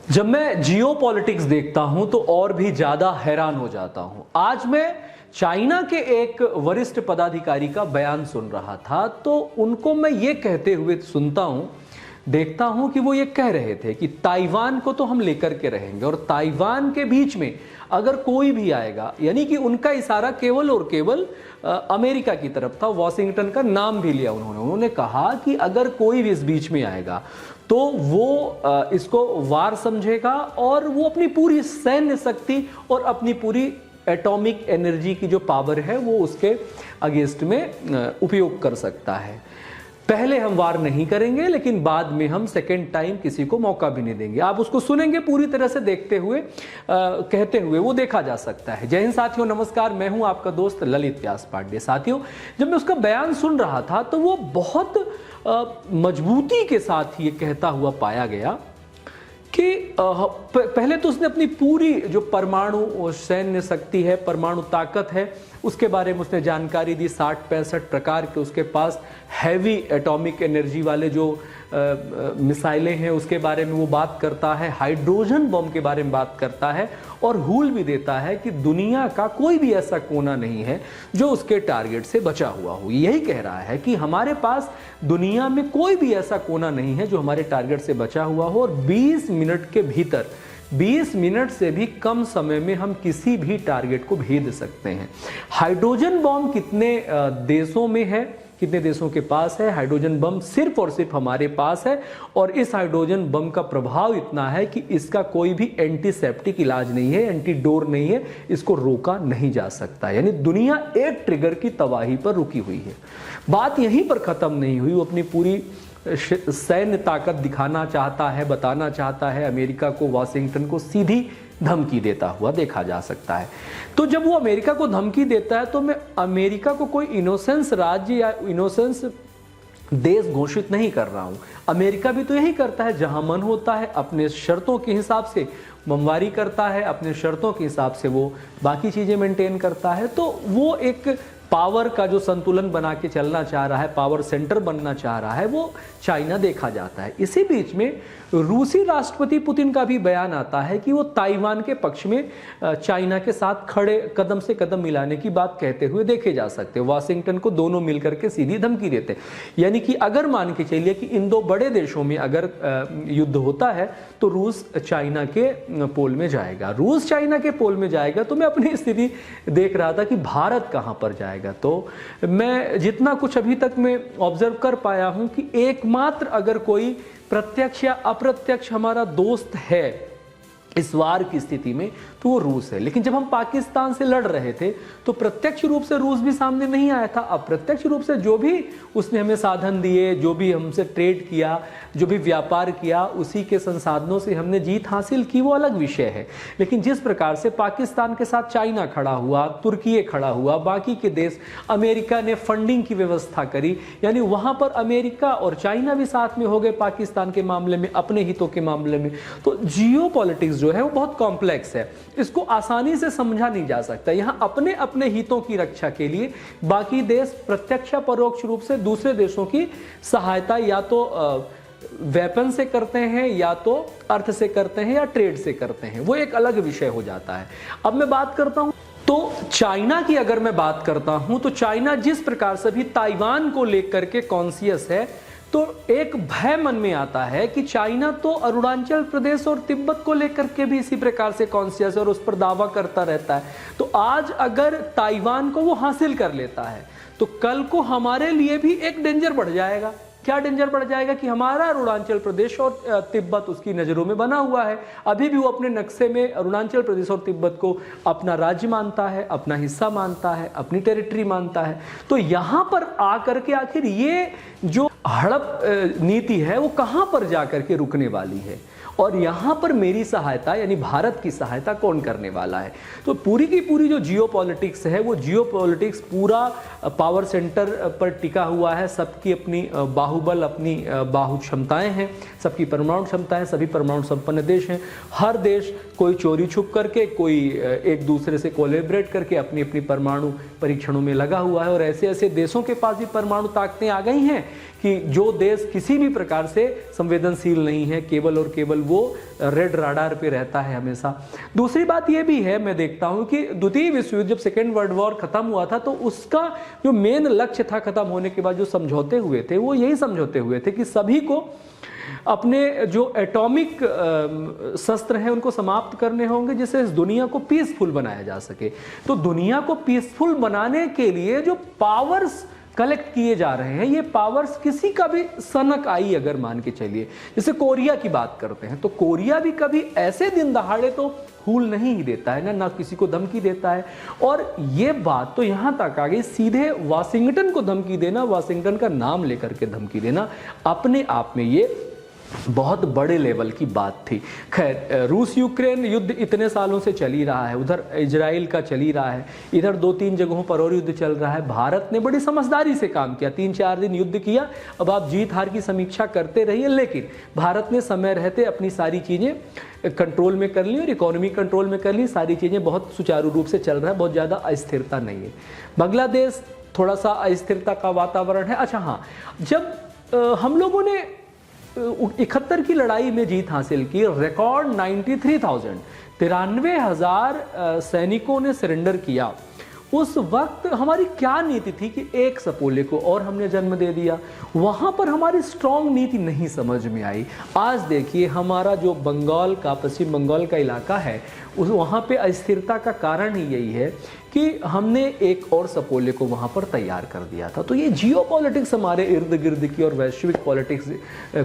जब मैं जियो पॉलिटिक्स देखता हूं तो और भी ज्यादा हैरान हो जाता हूं। आज मैं चाइना के एक वरिष्ठ पदाधिकारी का बयान सुन रहा था, तो उनको मैं ये कहते हुए सुनता हूं, देखता हूं कि वो ये कह रहे थे कि ताइवान को तो हम लेकर के रहेंगे और ताइवान के बीच में अगर कोई भी आएगा, यानी कि उनका इशारा केवल और केवल अमेरिका की तरफ था। वॉशिंगटन का नाम भी लिया उन्होंने कहा कि अगर कोई भी इस बीच में आएगा तो वो इसको वार समझेगा और वो अपनी पूरी सैन्य शक्ति और अपनी पूरी एटॉमिक एनर्जी की जो पावर है वो उसके अगेंस्ट में उपयोग कर सकता है। पहले हम वार नहीं करेंगे, लेकिन बाद में हम सेकेंड टाइम किसी को मौका भी नहीं देंगे। आप उसको सुनेंगे पूरी तरह से देखते हुए कहते हुए, वो देखा जा सकता है। जय हिंद साथियों, नमस्कार। मैं हूं आपका दोस्त ललित व्यास पांडे। साथियों, जब मैं उसका बयान सुन रहा था तो वो बहुत मजबूती के साथ ये कहता हुआ पाया गया कि पहले तो उसने अपनी पूरी जो परमाणु सैन्य शक्ति है, परमाणु ताकत है, उसके बारे में उसने जानकारी दी। 60-65 प्रकार के उसके पास हैवी एटॉमिक एनर्जी वाले जो मिसाइलें हैं उसके बारे में वो बात करता है। हाइड्रोजन बम के बारे में बात करता है और हूल भी देता है कि दुनिया का कोई भी ऐसा कोना नहीं है जो उसके टारगेट से बचा हुआ हो। यही कह रहा है कि हमारे पास दुनिया में कोई भी ऐसा कोना नहीं है जो हमारे टारगेट से बचा हुआ हो, और 20 मिनट के भीतर, 20 मिनट से भी कम समय में हम किसी भी टारगेट को भेद सकते हैं। हाइड्रोजन बम कितने देशों में है, कितने देशों के पास है? हाइड्रोजन बम सिर्फ और सिर्फ हमारे पास है, और इस हाइड्रोजन बम का प्रभाव इतना है कि इसका कोई भी एंटीसेप्टिक इलाज नहीं है, एंटीडोर नहीं है, इसको रोका नहीं जा सकता। यानी दुनिया एक ट्रिगर की तबाही पर रुकी हुई है। बात यहीं पर खत्म नहीं हुई, वो अपनी पूरी सैन्य ताकत दिखाना चाहता है, बताना चाहता है अमेरिका को, वाशिंगटन को सीधी धमकी देता हुआ देखा जा सकता है। तो जब वो अमेरिका को धमकी देता है तो मैं अमेरिका को कोई इनोसेंस राज्य या इनोसेंस देश घोषित नहीं कर रहा हूं। अमेरिका भी तो यही करता है, जहां मन होता है अपने शर्तों के हिसाब से बमबारी करता है, अपने शर्तों के हिसाब से वो बाकी चीजें मेंटेन करता है। तो वो एक पावर का जो संतुलन बना के चलना चाह रहा है, पावर सेंटर बनना चाह रहा है, वो चाइना देखा जाता है। इसी बीच में रूसी राष्ट्रपति पुतिन का भी बयान आता है कि वो ताइवान के पक्ष में चाइना के साथ खड़े, कदम से कदम मिलाने की बात कहते हुए देखे जा सकते हैं। वाशिंगटन को दोनों मिलकर के सीधी धमकी देते, यानी कि अगर मान के चलिए कि इन दो बड़े देशों में अगर युद्ध होता है तो रूस चाइना के पोल में जाएगा। रूस चाइना के पोल में जाएगा तो मैं अपनी स्थिति देख रहा था कि भारत कहां पर जाएगा। तो मैं जितना कुछ अभी तक मैं ऑब्जर्व कर पाया हूं कि एकमात्र अगर कोई प्रत्यक्ष या अप्रत्यक्ष हमारा दोस्त है इस वार की स्थिति में तो वो रूस है। लेकिन जब हम पाकिस्तान से लड़ रहे थे तो प्रत्यक्ष रूप से रूस भी सामने नहीं आया था। अप्रत्यक्ष रूप से जो भी उसने हमें साधन दिए, जो भी हमसे ट्रेड किया, जो भी व्यापार किया, उसी के संसाधनों से हमने जीत हासिल की, वो अलग विषय है। लेकिन जिस प्रकार से पाकिस्तान के साथ चाइना खड़ा हुआ, तुर्की खड़ा हुआ, बाकी के देश, अमेरिका ने फंडिंग की व्यवस्था करी, यानी वहां पर अमेरिका और चाइना भी साथ में हो गए पाकिस्तान के मामले में, अपने हितों के मामले में। तो जियो पॉलिटिक्स जो है वो बहुत कॉम्प्लेक्स है, इसको आसानी से समझा नहीं जा सकता। यहां अपने अपने हितों की रक्षा के लिए बाकी देश प्रत्यक्ष या परोक्ष रूप से दूसरे देशों की सहायता या तो वेपन से करते हैं, या तो अर्थ से करते हैं, या ट्रेड से करते हैं। वो एक अलग विषय हो जाता है। अब मैं बात करता हूं तो चाइना की, अगर मैं बात करता हूं तो चाइना जिस प्रकार से भी ताइवान को लेकर के कॉन्शियस है, तो एक भय मन में आता है कि चाइना तो अरुणाचल प्रदेश और तिब्बत को लेकर के भी इसी प्रकार से कॉन्शियस है और उस पर दावा करता रहता है। तो आज अगर ताइवान को वो हासिल कर लेता है तो कल को हमारे लिए भी एक डेंजर बढ़ जाएगा। क्या डेंजर बढ़ जाएगा कि हमारा अरुणाचल प्रदेश और तिब्बत उसकी नज़रों में बना हुआ है। अभी भी वो अपने नक्शे में अरुणाचल प्रदेश और तिब्बत को अपना राज्य मानता है, अपना हिस्सा मानता है, अपनी टेरिटरी मानता है। तो यहाँ पर आकर के आखिर ये जो हड़प नीति है वो कहाँ पर जाकर के रुकने वाली है, और यहाँ पर मेरी सहायता यानी भारत की सहायता कौन करने वाला है। तो पूरी की पूरी जो जियो पॉलिटिक्स है वो जियो पॉलिटिक्स पूरा पावर सेंटर पर टिका हुआ है। सबकी अपनी बाहुबल, अपनी बाहु क्षमताएं हैं, सबकी परमाणु क्षमताएं, सभी परमाणु संपन्न देश हैं। हर देश कोई चोरी छुप करके, कोई एक दूसरे से कोलैबोरेट करके अपनी अपनी परमाणु परीक्षणों में लगा हुआ है। और ऐसे ऐसे देशों के पास भी परमाणु ताकतें आ गई हैं कि जो देश किसी भी प्रकार से संवेदनशील नहीं है, केवल और केवल वो रेड राडार पे रहता है हमेशा। दूसरी बात ये भी है, मैं देखता हूं कि द्वितीय विश्व युद्ध जब सेकेंड वर्ल्ड वॉर खत्म हुआ था तो उसका जो मेन लक्ष्य था खत्म होने के बाद जो समझौते हुए थे वो यही समझौते हुए थे कि सभी को अपने जो एटॉमिक शस्त्र हैं उनको समाप्त करने होंगे, जिससे इस दुनिया को पीसफुल बनाया जा सके। तो दुनिया को पीसफुल बनाने के लिए जो पावर्स कलेक्ट किए जा रहे हैं, ये पावर्स किसी का भी सनक आई अगर मान के चलिए, जैसे कोरिया की बात करते हैं तो कोरिया भी कभी ऐसे दिन दहाड़े तो हूल नहीं ही देता है ना किसी को धमकी देता है। और ये बात तो यहां तक आ गई, सीधे वाशिंगटन को धमकी देना, वाशिंगटन का नाम लेकर के धमकी देना, अपने आप में ये बहुत बड़े लेवल की बात थी। खैर, रूस यूक्रेन युद्ध इतने सालों से चल ही रहा है, उधर इजराइल का चल ही रहा है, इधर 2-3 जगहों पर और युद्ध चल रहा है। भारत ने बड़ी समझदारी से काम किया, 3-4 दिन युद्ध किया। अब आप जीत हार की समीक्षा करते रहिए, लेकिन भारत ने समय रहते अपनी सारी चीज़ें कंट्रोल में कर ली और इकोनॉमी कंट्रोल में कर ली, सारी चीज़ें बहुत सुचारू रूप से चल रहा है, बहुत ज़्यादा अस्थिरता नहीं है। बांग्लादेश थोड़ा सा अस्थिरता का वातावरण है। अच्छा हाँ, जब हम लोगों ने 71 की लड़ाई में जीत हासिल की, रिकॉर्ड 93,000 सैनिकों ने सरेंडर किया, उस वक्त हमारी क्या नीति थी कि एक सपोले को और हमने जन्म दे दिया, वहां पर हमारी स्ट्रांग नीति नहीं समझ में आई। आज देखिए हमारा जो बंगाल का, पश्चिम बंगाल का इलाका है, उस वहाँ पे अस्थिरता का कारण ही यही है कि हमने एक और सपोले को वहाँ पर तैयार कर दिया था। तो ये जियोपॉलिटिक्स हमारे इर्द गिर्द की और वैश्विक पॉलिटिक्स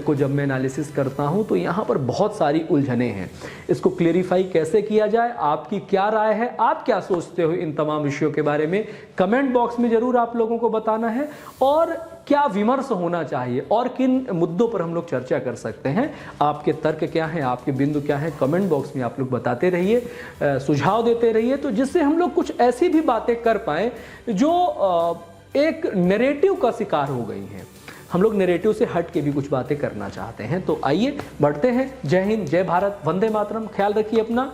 को जब मैं एनालिसिस करता हूँ तो यहाँ पर बहुत सारी उलझनें हैं। इसको क्लेरिफाई कैसे किया जाए, आपकी क्या राय है, आप क्या सोचते हो इन तमाम विषयों के बारे में, कमेंट बॉक्स में ज़रूर आप लोगों को बताना है। और क्या विमर्श होना चाहिए और किन मुद्दों पर हम लोग चर्चा कर सकते हैं, आपके तर्क क्या हैं, आपके बिंदु क्या हैं, कमेंट बॉक्स में आप लोग बताते रहिए, सुझाव देते रहिए, तो जिससे हम लोग कुछ ऐसी भी बातें कर पाएं जो एक नैरेटिव का शिकार हो गई हैं। हम लोग नैरेटिव से हट के भी कुछ बातें करना चाहते हैं। तो आइए बढ़ते हैं। जय हिंद, जय भारत, वंदे मातरम। ख्याल रखिए अपना।